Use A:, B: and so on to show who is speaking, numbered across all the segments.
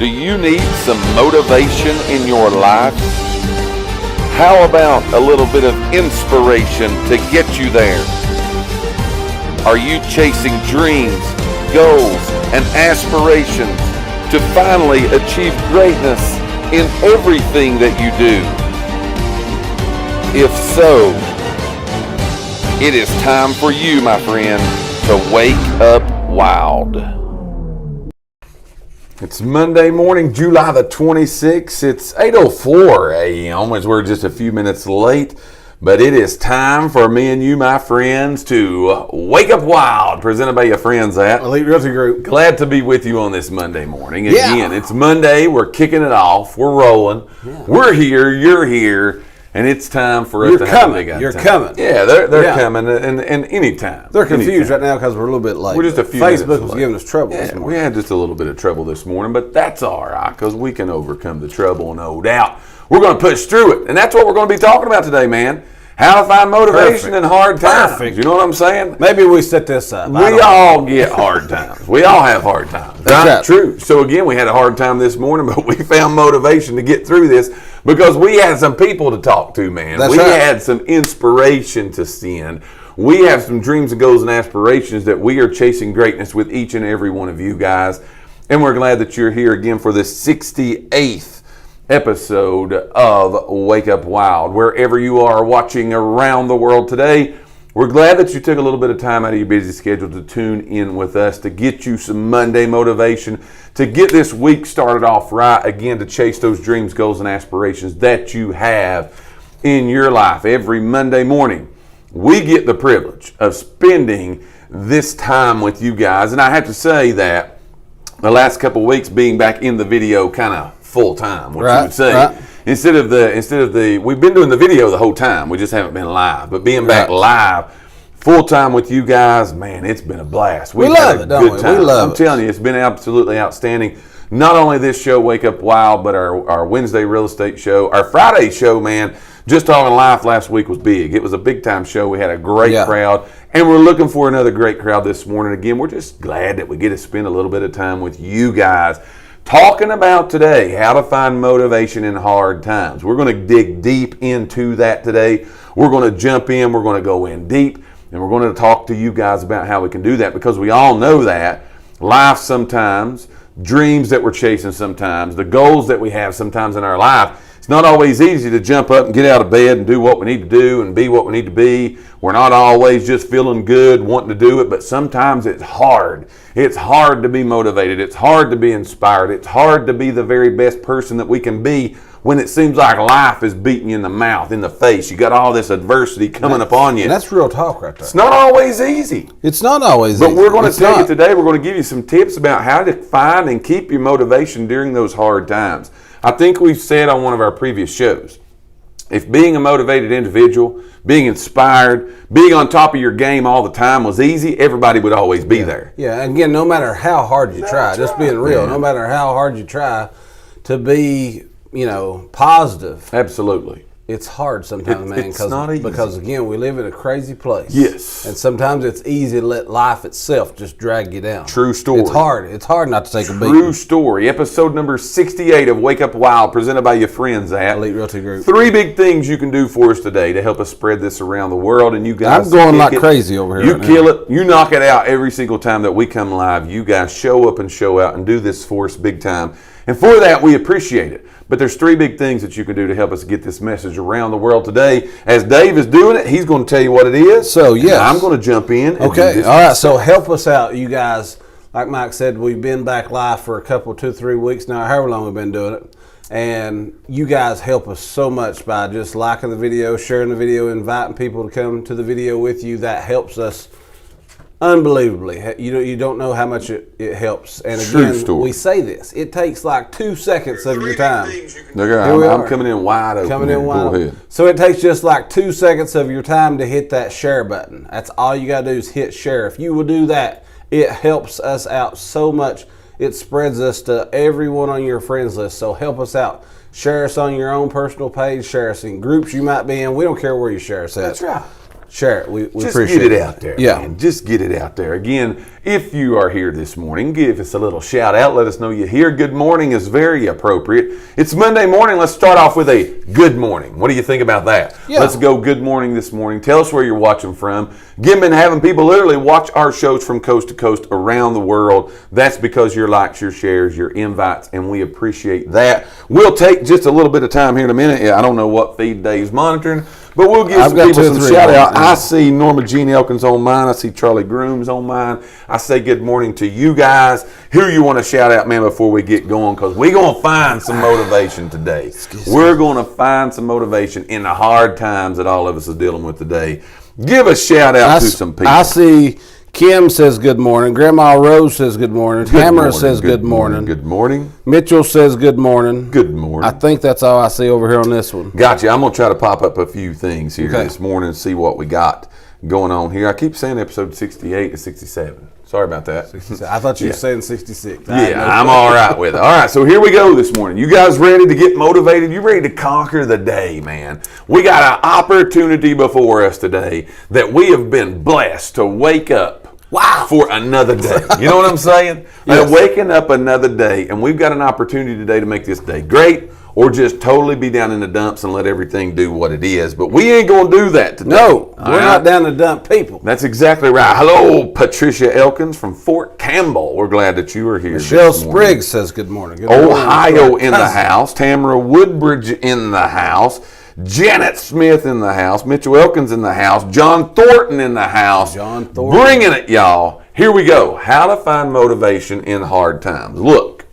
A: Do you need some motivation in your life? How about a little bit of inspiration to get you there? Are you chasing dreams, goals, and aspirations to finally achieve greatness in everything that you do? If so, it is time for you, my friend, to wake up wild. It's Monday morning, July the 26th. It's 8:04 a.m. as we're just a few minutes late. But it is time for me and you, my friends, to wake up wild. Presented by your friends at
B: Elite Realty Group.
A: Glad to be with you on this Monday morning. Again, It's Monday. We're kicking it off. We're rolling. Yeah. We're here. You're here. And it's time for us to have a big time.
B: You're coming.
A: Yeah, they're coming, and any time.
B: They're confused right now because we're a little bit late.
A: We're just a few
B: Facebook was giving us trouble this morning.
A: We had just a little bit of trouble this morning, but that's all right because we can overcome the trouble, no doubt. We're going to push through it, and that's what we're going to be talking about today, man. How to find motivation in hard times.
B: Perfect.
A: You know what I'm saying?
B: Maybe we set this up.
A: We all get hard times. We all have hard times. That's true. So again, we had a hard time this morning, but we found motivation to get through this because we had some people to talk to, man. We had some inspiration to send. We have some dreams and goals and aspirations that we are chasing greatness with each and every one of you guys. And we're glad that you're here again for this 68th episode of Wake Up Wild. Wherever you are watching around the world today, we're glad that you took a little bit of time out of your busy schedule to tune in with us, to get you some Monday motivation, to get this week started off right, again, to chase those dreams, goals, and aspirations that you have in your life. Every Monday morning, we get the privilege of spending this time with you guys. And I have to say that the last couple of weeks being back in the video kind of full time, what you would say. Right. Instead of the, we've been doing the video the whole time. We just haven't been live. But being back live, full time with you guys, man, it's been a blast.
B: We love it, don't we? We love it.
A: I'm telling you, it's been absolutely outstanding. Not only this show, Wake Up Wild, but our Wednesday real estate show, our Friday show, man. Just Talking Life last week was big. It was a big time show. We had a great crowd, and we're looking for another great crowd this morning. Again, we're just glad that we get to spend a little bit of time with you guys. Talking about today, how to find motivation in hard times. We're going to dig deep into that today. We're going to jump in. We're going to go in deep. And we're going to talk to you guys about how we can do that because we all know that life sometimes, dreams that we're chasing sometimes, the goals that we have sometimes in our life, it's not always easy to jump up and get out of bed and do what we need to do and be what we need to be. We're not always just feeling good, wanting to do it, but sometimes it's hard. It's hard to be motivated. It's hard to be inspired. It's hard to be the very best person that we can be when it seems like life is beating you in the mouth, in the face. You got all this adversity coming upon you.
B: And that's real talk right there.
A: It's not always easy.
B: It's not always
A: easy.
B: But
A: we're going to tell you today, we're going to give you some tips about how to find and keep your motivation during those hard times. I think we've said on one of our previous shows, if being a motivated individual, being inspired, being on top of your game all the time was easy, everybody would always be there.
B: Yeah, again, no matter how hard you try, just being real, no matter how hard you try to be, positive.
A: Absolutely.
B: It's hard sometimes, man, because again, we live in a crazy place.
A: Yes.
B: And sometimes it's easy to let life itself just drag you down.
A: True story.
B: It's hard. It's hard not to take a beating.
A: True story. Episode number 68 of Wake Up Wild, presented by your friends at
B: Elite Realty Group.
A: 3 big things you can do for us today to help us spread this around the world. And you guys,
B: I'm going like crazy over here.
A: You kill it. You knock it out every single time that we come live. You guys show up and show out and do this for us big time. And for that, we appreciate it. But there's 3 big things that you can do to help us get this message around the world today. As Dave is doing it, he's going to tell you what it is.
B: So, yes.
A: I'm going to jump in.
B: Okay. All right. So, help us out, you guys. Like Mike said, we've been back live for a couple, 2-3 weeks now, however long we've been doing it. And you guys help us so much by just liking the video, sharing the video, inviting people to come to the video with you. That helps us unbelievably. You don't know how much it helps. And again, we say this. It takes like 2 seconds of your time.
A: I'm coming in wide open.
B: Coming in wide open. So it takes just like 2 seconds of your time to hit that share button. That's all you got to do is hit share. If you will do that, it helps us out so much. It spreads us to everyone on your friends list. So help us out. Share us on your own personal page. Share us in groups you might be in. We don't care where you share us at.
A: That's right.
B: Share it. We
A: just
B: appreciate
A: get it out there.
B: Yeah.
A: Man. Just get it out there. Again, if you are here this morning, give us a little shout out. Let us know you're here. Good morning is very appropriate. It's Monday morning. Let's start off with a good morning. What do you think about that?
B: Yeah.
A: Let's go good morning this morning. Tell us where you're watching from. Again, been having people literally watch our shows from coast to coast around the world. That's because your likes, your shares, your invites, and we appreciate that. We'll take just a little bit of time here in a minute. Yeah, I don't know what feed Dave's monitoring, but we'll give some people some shout out. I see Norma Jean Elkins on mine. I see Charlie Grooms on mine. I say good morning to you guys. Who you want to shout out, man, before we get going? Because we're going to find some motivation today. We're going to find some motivation in the hard times that all of us is dealing with today. Give a shout out to some people.
B: I see Kim says good morning. Grandma Rose says good morning. Tamara says good morning.
A: Good morning.
B: Mitchell says good morning.
A: Good morning.
B: I think that's all I see over here on this one.
A: Gotcha. I'm going to try to pop up a few things here this morning and see what we got going on here. I keep saying episode 68 to 67. Sorry about that.
B: I thought you were saying 66.
A: Yeah, I'm all right with it. All right, so here we go this morning. You guys ready to get motivated? You ready to conquer the day, man? We got an opportunity before us today that we have been blessed to wake up for another day. You know what I'm saying?
B: Yes.
A: Waking up another day, and we've got an opportunity today to make this day great or just totally be down in the dumps and let everything do what it is. But we ain't going to do that today.
B: No, we're not down to dump people.
A: That's exactly right. Hello, Patricia Elkins from Fort Campbell. We're glad that you are here.
B: Michelle Spriggs says good morning. Good
A: Ohio in the house. Tamara Woodbridge in the house. Janet Smith in the house. Mitchell Elkins in the house. John Thornton in the house.
B: John Thornton.
A: Bringing it, y'all. Here we go. How to find motivation in hard times. Look,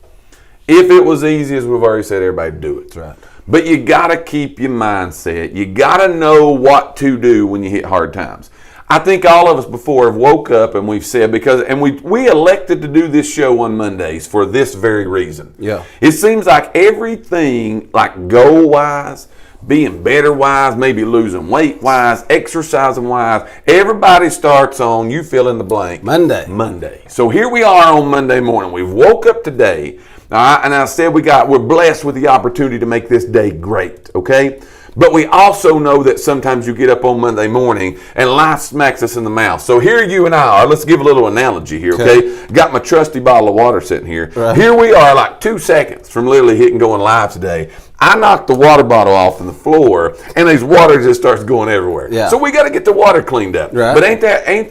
A: if it was easy, as we've already said, everybody do it.
B: That's right.
A: But you got to keep your mindset. You got to know what to do when you hit hard times. I think all of us before have woke up and we've said, we elected to do this show on Mondays for this very reason.
B: Yeah.
A: It seems like everything, like goal-wise, being better-wise, maybe losing weight-wise, exercising-wise, everybody starts on, you fill in the blank. Monday. So here we are on Monday morning. We've woke up today. All right, and I said we're blessed with the opportunity to make this day great, okay? But we also know that sometimes you get up on Monday morning and life smacks us in the mouth. So here you and I are. Let's give a little analogy here, okay? Got my trusty bottle of water sitting here. Right. Here we are like 2 seconds from literally hitting going live today. I knocked the water bottle off on the floor, and this water just starts going everywhere. Yeah. So we got to get the water cleaned up. Right. But ain't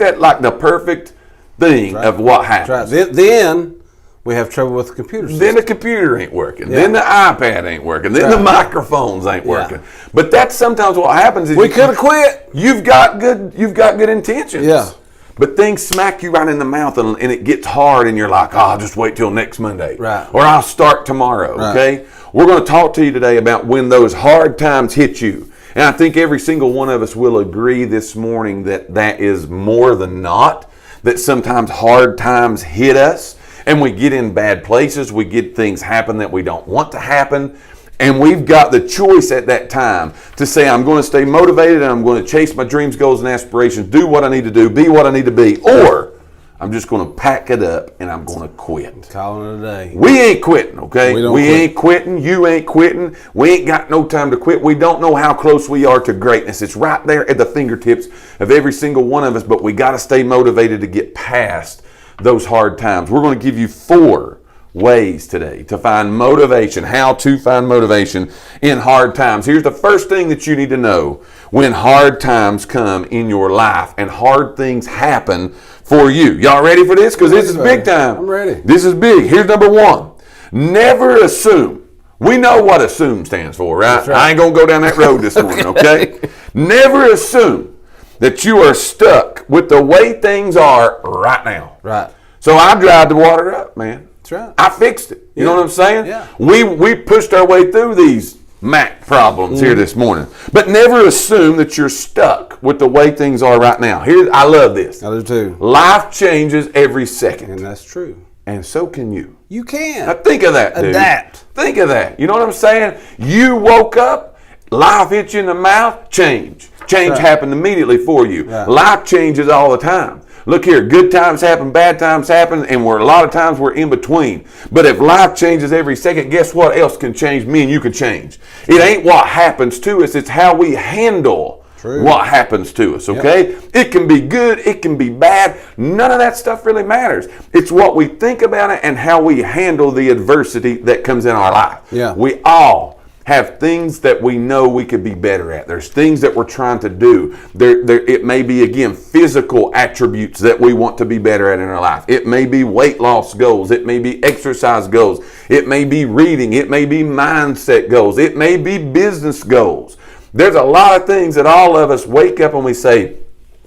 A: that like the perfect thing of what happens?
B: Right. Then we have trouble with the computer system.
A: Then the computer ain't working. Yeah. Then the iPad ain't working. Then the microphones ain't working. But that's sometimes what happens is
B: we could have quit.
A: You've got good intentions.
B: Yeah.
A: But things smack you right in the mouth and it gets hard and you're like, I'll just wait till next Monday.
B: Right.
A: Or I'll start tomorrow. Right. Okay? We're going to talk to you today about when those hard times hit you. And I think every single one of us will agree this morning that is more than not, that sometimes hard times hit us. And we get in bad places. We get things happen that we don't want to happen. And we've got the choice at that time to say, I'm going to stay motivated and I'm going to chase my dreams, goals, and aspirations, do what I need to do, be what I need to be. Or I'm just going to pack it up and I'm going to quit.
B: Calling it a day.
A: We ain't quitting, okay? We ain't quitting. You ain't quitting. We ain't got no time to quit. We don't know how close we are to greatness. It's right there at the fingertips of every single one of us, but we got to stay motivated to get past those hard times. We're going to give you 4 ways today to find motivation, how to find motivation in hard times. Here's the first thing that you need to know when hard times come in your life and hard things happen for you. Y'all ready for this? Because this is big time.
B: I'm ready.
A: This is big. Here's number 1. Never assume. We know what assume stands for, right? I ain't going to go down that road this morning, okay? Never assume that you are stuck with the way things are right now.
B: Right.
A: So I dried the water up, man.
B: That's right.
A: I fixed it. You know what I'm saying?
B: Yeah.
A: We pushed our way through these Mac problems here this morning. But never assume that you're stuck with the way things are right now. I love this.
B: I do too.
A: Life changes every second.
B: And that's true.
A: And so can you.
B: You can.
A: Now think of that, dude.
B: Adapt.
A: Think of that. You know what I'm saying? You woke up, life hit you in the mouth, change. Change happened immediately for you. Right. Life changes all the time. Look here, good times happen, bad times happen, and a lot of times we're in between. But if life changes every second, guess what else can change? Me and you can change. It ain't what happens to us, it's how we handle what happens to us, okay? Yep. It can be good, it can be bad. None of that stuff really matters. It's what we think about it and how we handle the adversity that comes in our life.
B: Yeah.
A: We all have things that we know we could be better at. There's things that we're trying to do. It may be, again, physical attributes that we want to be better at in our life. It may be weight loss goals. It may be exercise goals. It may be reading. It may be mindset goals. It may be business goals. There's a lot of things that all of us wake up and we say,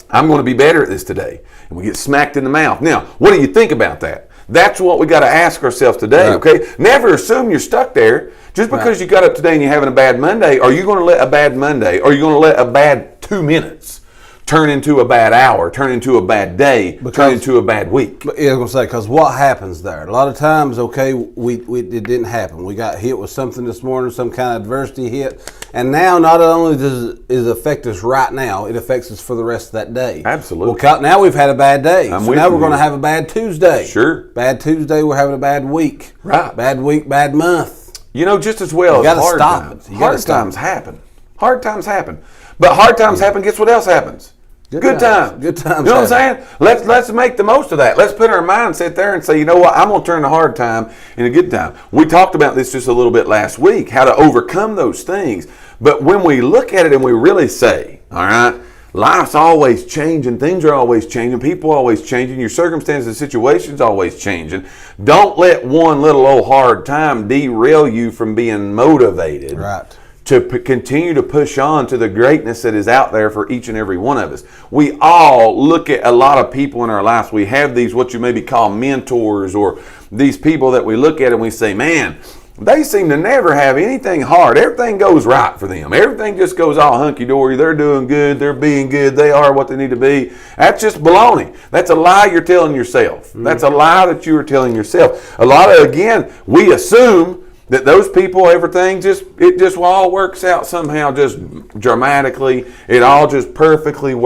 A: I'm going to be better at this today. And we get smacked in the mouth. Now, what do you think about that? That's what we got to ask ourselves today, okay? Never assume you're stuck there. Just because you got up today and you're having a bad Monday, are you going to let a bad Monday, or are you going to let a bad 2 minutes turn into a bad hour, turn into a bad day, turn into a bad week?
B: I was going to say, because what happens there? A lot of times, okay, it didn't happen. We got hit with something this morning, some kind of adversity hit, and now not only does it affect us right now, it affects us for the rest of that day.
A: Absolutely.
B: Well, now we've had a bad day, so now we're going to have a bad Tuesday.
A: Sure.
B: Bad Tuesday, we're having a bad week.
A: Right.
B: Bad week, bad month.
A: You know, just as well as hard times. Hard times happen. Hard times happen. But hard times happen, guess what else happens? Good times.
B: Good times.
A: You know what I'm saying? Let's make the most of that. Let's put our mindset there and say, you know what, I'm going to turn the hard time into a good time. We talked about this just a little bit last week, how to overcome those things. But when we look at it and we really say, all right, life's always changing, things are always changing, people are always changing, your circumstances and situations are always changing. Don't let one little old hard time derail you from being motivated.
B: Right.
A: To continue to push on to the greatness that is out there for each and every one of us. We all look at a lot of people in our lives. We have these, what you maybe call mentors, or these people that we look at and we say, man, they seem to never have anything hard. Everything goes right for them. Everything just goes all hunky-dory. They're doing good. They're being good. They are what they need to be. That's just baloney. That's a lie you're telling yourself. That's a lie that you are telling yourself. A lot of, again, we assume that those people, everything it just all works out somehow, just dramatically. It all just perfectly works.